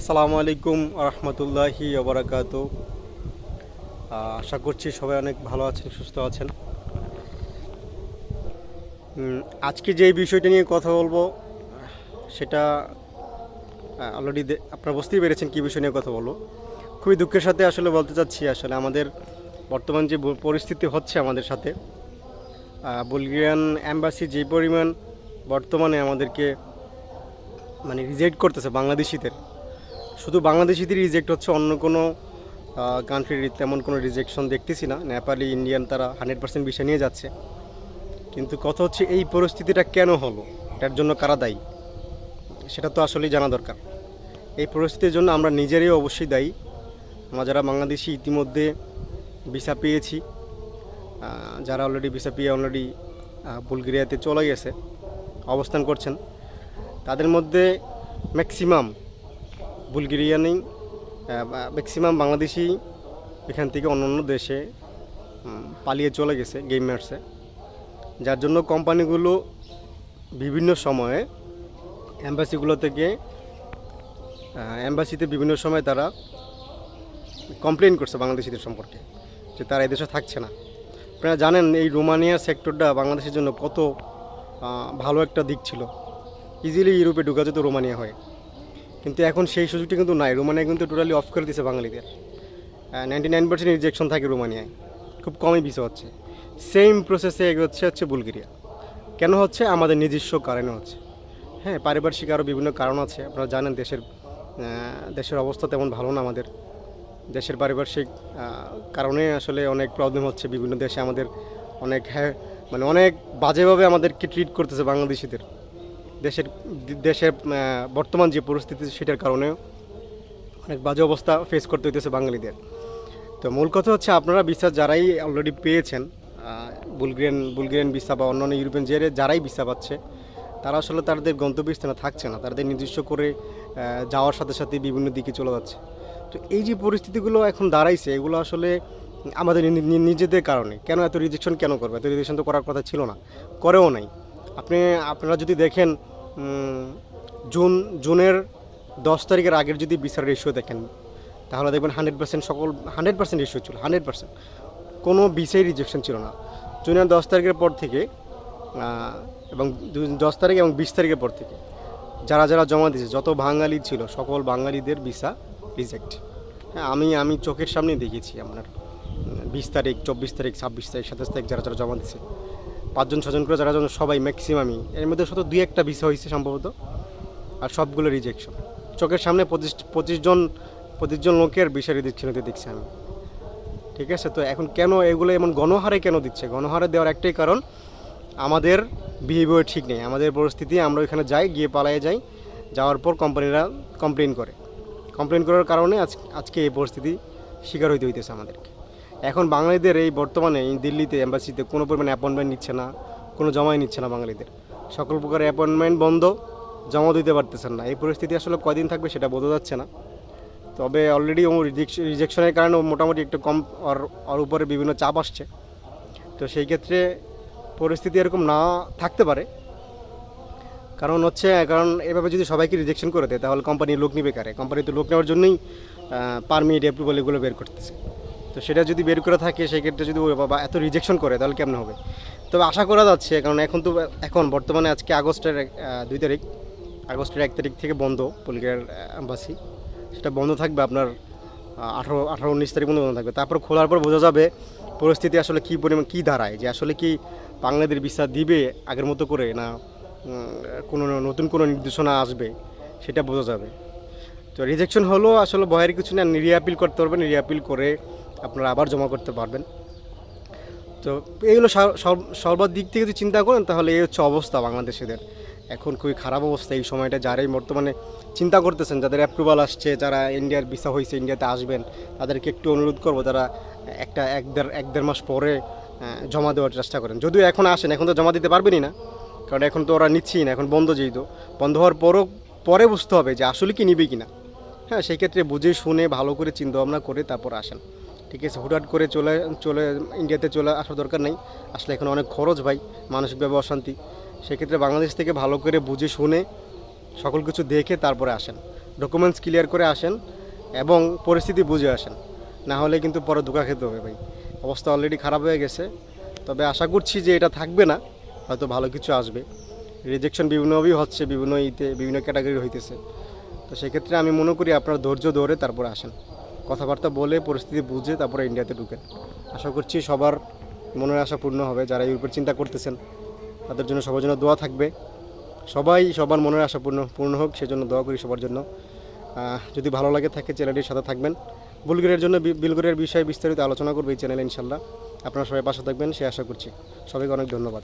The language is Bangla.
আসসালামু আলাইকুম রহমতুল্লাহি ওবরাকাতু। আশা করছি সবাই অনেক ভালো আছেন, সুস্থ আছেন। আজকে যে বিষয়টা নিয়ে কথা বলবো সেটা অলরেডি আপনারা বুঝতেই পেরেছেন কী বিষয় নিয়ে কথা বলবো। খুবই দুঃখের সাথে আসলে বলতে চাচ্ছি, আসলে আমাদের বর্তমান যে পরিস্থিতি হচ্ছে আমাদের সাথে, বুলগেরিয়ান অ্যাম্বাসি যে পরিমাণ বর্তমানে আমাদেরকে রিজেক্ট করতেছে বাংলাদেশিদের। শুধু বাংলাদেশিদের রিজেক্ট হচ্ছে, অন্য কোনো কান্ট্রির তেমন কোনো রিজেকশন দেখতেছি না। নেপালি, ইন্ডিয়ান তারা 100% ভিসা নিয়ে যাচ্ছে। কিন্তু কথা হচ্ছে এই পরিস্থিতিটা কেন হলো, এটার জন্য কারা দায়ী, সেটা তো আসলেই জানা দরকার। এই পরিস্থিতির জন্য আমরা নিজেরাই অবশ্যই দায়ী। আমরা যারা বাংলাদেশি ইতিমধ্যে ভিসা পেয়েছি, যারা অলরেডি ভিসা পেয়ে অলরেডি বুলগেরিয়াতে চলে গেছে, অবস্থান করছেন, তাদের মধ্যে ম্যাক্সিমাম বুলগেরিয়ানই, ম্যাক্সিমাম বাংলাদেশি এখান থেকে অন্য অন্য দেশে পালিয়ে চলে গেছে গেমার্সে। যার জন্য কোম্পানিগুলো বিভিন্ন সময়ে অ্যাম্বাসিতে বিভিন্ন সময় তারা কমপ্লেন করছে বাংলাদেশিদের সম্পর্কে, যে তারা এদেশে থাকছে না। আপনারা জানেন এই রোমানিয়ার সেক্টরটা বাংলাদেশের জন্য কত ভালো একটা দিক ছিল, ইজিলি ইউরোপে ঢুকা যেত রোমানিয়া হয়ে। কিন্তু এখন সেই সুযোগটা কিন্তু নাই। রোমানিয়া কিন্তু টোটালি অফ করে দিয়েছে বাঙালিদের। 99% রিজেকশন থাকে রোমানিয়ায়, খুব কমই ভিসা হচ্ছে। সেম প্রসেসে হচ্ছে বুলগেরিয়া। কেন হচ্ছে? আমাদের নিজস্ব কারণে হচ্ছে। হ্যাঁ, পারিপার্শ্বিক আরও বিভিন্ন কারণ আছে। আপনারা জানেন দেশের অবস্থা তেমন ভালো না। আমাদের দেশের পারিপার্শ্বিক কারণে আসলে অনেক প্রবলেম হচ্ছে। বিভিন্ন দেশে আমাদের অনেক অনেক বাজেভাবে আমাদেরকে ট্রিট করতেছে বাংলাদেশিদের। দেশের বর্তমান যে পরিস্থিতি, সেটার কারণেও অনেক বাজে অবস্থা ফেস করতে হইতেছে বাঙালিদের। তো মূল কথা হচ্ছে, আপনারা ভিসা যারাই অলরেডি পেয়েছেন, বুলগেরিয়ান ভিসা বা অন্যান্য ইউরোপিয়ান যারাই ভিসা পাচ্ছে, তারা আসলে তাদের গন্তব্যস্থানে থাকছে না। তাদের নিজস্ব করে যাওয়ার সাথে সাথে বিভিন্ন দিকে চলে যাচ্ছে। তো এই যে পরিস্থিতিগুলো এখন দাঁড়াইছে, এগুলো আসলে আমাদের নিজেদের কারণে। কেন এত রিজেকশন কেন করবে? এত রিজেকশন তো করার কথা ছিল না, করেও নাই। আপনারা যদি দেখেন, জুনের 10 তারিখের আগের যদি ভিসার রেশিও দেখেন, তাহলে দেখবেন 100% রেশিও ছিল। 100% কোনো ভিসাই রিজেকশন ছিল না। জুনের 10 তারিখের পর থেকে এবং 10 তারিখ এবং 20 তারিখের পর থেকে যারা যারা জমা দিয়েছে, যত বাঙালি ছিল, সকল বাঙালিদের ভিসা রিজেক্ট। হ্যাঁ, আমি চোখের সামনেই দেখেছি। আপনার 20 তারিখ, 24 তারিখ, 26 তারিখ, 27 তারিখ যারা যারা জমা দিয়েছে, 5জন 6জন করে যারা সবাই ম্যাক্সিমামই, এর মধ্যে শুধু 2-1টা ভিসা হয়েছে সম্ভবত, আর সবগুলো রিজেকশন। চোখের সামনে 25 জন লোকের ভিসা রিজেকশন হতে দেখছি আমি। ঠিক আছে, তো এখন কেন এগুলো এমন গণহারে কেন দিচ্ছে? গণহারে দেওয়ার একটাই কারণ, আমাদের বিহেভিয়ার ঠিক নেই। আমাদের পরিস্থিতি, আমরা ওইখানে গিয়ে পালিয়ে যাই, যাওয়ার পর কোম্পানিরা কমপ্লেন করার কারণে আজকে এই পরিস্থিতি শিকার হইতেছে আমাদেরকে। এখন বাঙালিদের এই বর্তমানে দিল্লিতে এম্বাসিতে কোনো পরিমাণে অ্যাপয়েন্টমেন্ট নিচ্ছে না, কোনো জমাই নিচ্ছে না বাঙালিদের। সকল প্রকার অ্যাপয়েন্টমেন্ট বন্ধ, জমা দিতে পারতেছেন না। এই পরিস্থিতি আসলে কয়দিন থাকবে সেটা বোঝা যাচ্ছে না। তবে অলরেডি রিজেকশনের কারণে মোটামুটি একটু কম ওর উপরে বিভিন্ন চাপ আসছে। তো সেই ক্ষেত্রে পরিস্থিতি এরকম না থাকতে পারে। কারণ এভাবে যদি সবাইকে রিজেকশন করে দেয়, তাহলে কোম্পানি লোক নিবে কারে? কোম্পানি তো লোক নেওয়ার জন্যই পারমিট, অ্যাপ্রুভাল এগুলো বের করতেছে। তো সেটা যদি বের করে থাকে, সেই ক্ষেত্রে যদি এত রিজেকশন করে, তাহলে কেমন হবে? তবে আশা করা যাচ্ছে, কারণ এখন বর্তমানে আজকে আগস্টের 2 তারিখ, আগস্টের 1 তারিখ থেকে বন্ধ বুলগেরিয়ার এম্বাসি। সেটা বন্ধ থাকবে আপনার 18-19 তারিখ পর্যন্ত বন্ধ থাকবে। তারপর খোলার পর বোঝা যাবে পরিস্থিতি আসলে কী পরিমাণ কী দাঁড়ায়, যে আসলে কি বাংলাদেশের ভিসা দিবে আগের মতো করে, না কোনো নতুন কোনো নির্দেশনা আসবে, সেটা বোঝা যাবে। তো রিজেকশন হলো আসলে ভয়ের কিছু না, রিঅ্যাপিল করতে পারবেন, রিঅ্যাপিল করে আপনারা আবার জমা করতে পারবেন। তো এইগুলো সর্বদিক থেকে যদি চিন্তা করেন, তাহলে এই হচ্ছে অবস্থা বাংলাদেশিদের। এখন খুবই খারাপ অবস্থা এই সময়টা। যারাই বর্তমানে চিন্তা করতেছেন, যাদের অ্যাপ্রুভাল আসছে, যারা ইন্ডিয়ার ভিসা হয়েছে, ইন্ডিয়াতে আসবেন, তাদেরকে একটু অনুরোধ করবো, তারা এক দেড় মাস পরে জমা দেওয়ার চেষ্টা করেন। যদিও এখন আসেন, এখন তো জমা দিতে পারবেনই না, কারণ এখন তো ওরা নিচ্ছেই না। এখন বন্ধ, যেহেতু বন্ধ হওয়ার পরে বুঝতে হবে যে আসলে কি নিবে কিনা। হ্যাঁ, সেই ক্ষেত্রে বুঝে শুনে ভালো করে চিন্তা ভাবনা করে তারপর আসেন। ঠিক আছে, হুটহাট করে চলে ইন্ডিয়াতে চলে আসার দরকার নেই। আসলে এখন অনেক খরচ ভাই, মানসিকভাবে অশান্তি। সেক্ষেত্রে বাংলাদেশ থেকে ভালো করে বুঝে শুনে সকল কিছু দেখে তারপরে আসেন। ডকুমেন্টস ক্লিয়ার করে আসেন এবং পরিস্থিতি বুঝে আসেন, না হলে কিন্তু পরে ধোঁকা খেতে হবে ভাই। অবস্থা অলরেডি খারাপ হয়ে গেছে। তবে আশা করছি যে এটা থাকবে না, হয়তো ভালো কিছু আসবে। রিজেকশন বিভিন্নভাবেই হচ্ছে, বিভিন্ন বিভিন্ন ক্যাটাগরি হইতেছে। তো সেক্ষেত্রে আমি মনে করি আপনারা ধৈর্য ধরে তারপরে আসেন, কথাবার্তা বলে পরিস্থিতি বুঝে তারপরে ইন্ডিয়াতে ঢুকেন। আশা করছি সবার মনের আশা পূর্ণ হবে। যারা ইউরোপের চিন্তা করতেছেন তাদের জন্য সবার জন্য দোয়া থাকবে। সবার মনের আশা পূর্ণ হোক, সেজন্য দোয়া করি সবার জন্য। যদি ভালো লাগে থাকে চ্যানেলটির সাথে থাকবেন। বুলগেরিয়ার বিষয়ে বিস্তারিত আলোচনা করবে এই চ্যানেলে ইনশাল্লাহ। আপনারা সবাই পাশে থাকবেন সে আশা করছি। সবাইকে অনেক ধন্যবাদ।